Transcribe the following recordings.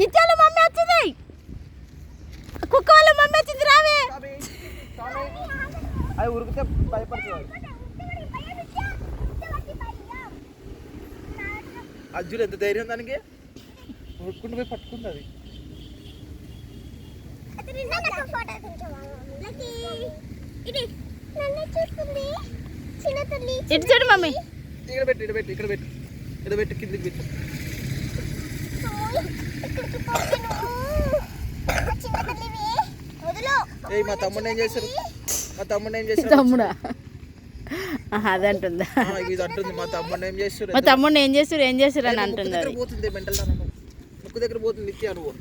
ఇచ్చాను మమ్మీ వచ్చింది. కుక్క వాళ్ళ మమ్మీ వచ్చింది. రావే అది ఉరికితే భయపడుతుంది. అర్జున్ ఎంత ధైర్యం దానికి ఉరుక్కుంటూ పోయి పట్టుకుంది. అది ఇటు చూడు మమ్మీ. ఇక్కడ పెట్టు ఇక్కడ పెట్టు ఇక్కడ పెట్టు ఇక్కడ పెట్టు కిందికి పెట్టు. మా తమ్ముడు ఏం చేశారు? మా తమ్ముడు ఏం చేశారు? తమ్ముడా అది అంటుందా? ఇది అంటుంది మా తమ్ముడు ఏం చేస్తారు? మా తమ్ముడు ఏం చేస్తారు ఏం చేస్తారు అని అంటుంది. అది పోతుంది మెంటల్ దాని ముక్కు దగ్గర పోతుంది. నిత్య నువ్వు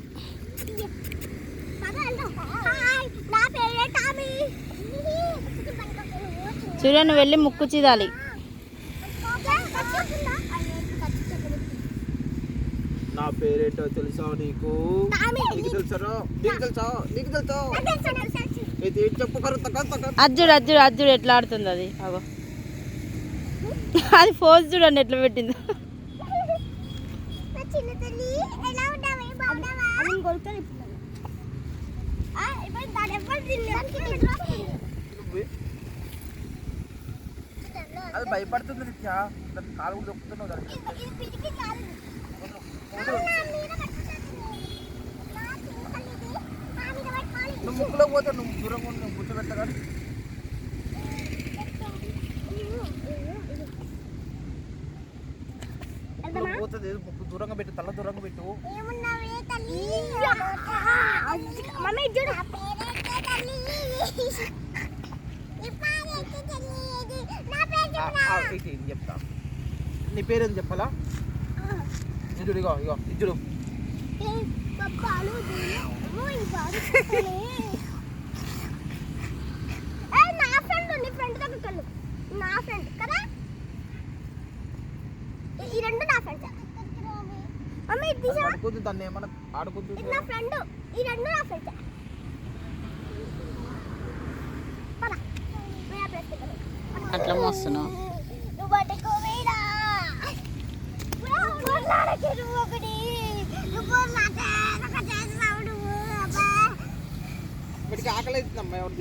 సూర్య నువ్వు వెళ్ళి ముక్కు చీదాలి. నా పేరేంటో తెలుసా నీకు? నీకు తెలుసా? నీకు తెలుసా? నీకు తెలుసా? అర్జుడు అర్జుడు అర్జుడు ఎట్లా ఆడుతుంది అది. అగో అది ఫోజ్ చూడండి ఎట్లా పెట్టింది. అది భయపడుతుంది. నిత్య దాన్ని కాలు కూడా దొక్కుతున్నావు. దానికి నువ్వు ముక్కులో పోతే నువ్వు దూరంగా ఉండి నువ్వు కూర్చోబెట్టా కానీ పోతుంది. ముక్కు దూరంగా పెట్టు, తల దూరంగా పెట్టు. చెప్తా. నీ పేరేం చెప్పాలా? ఇజుడు ఇగో ఇగో ఇజుడు. ఆడుకుంది దాన్ని ఏమన్నా ఆడుకుంటుంది. అట్లా మోస్తున్నావు. ఆకలి అవుతుందమ్మా. ఎవరు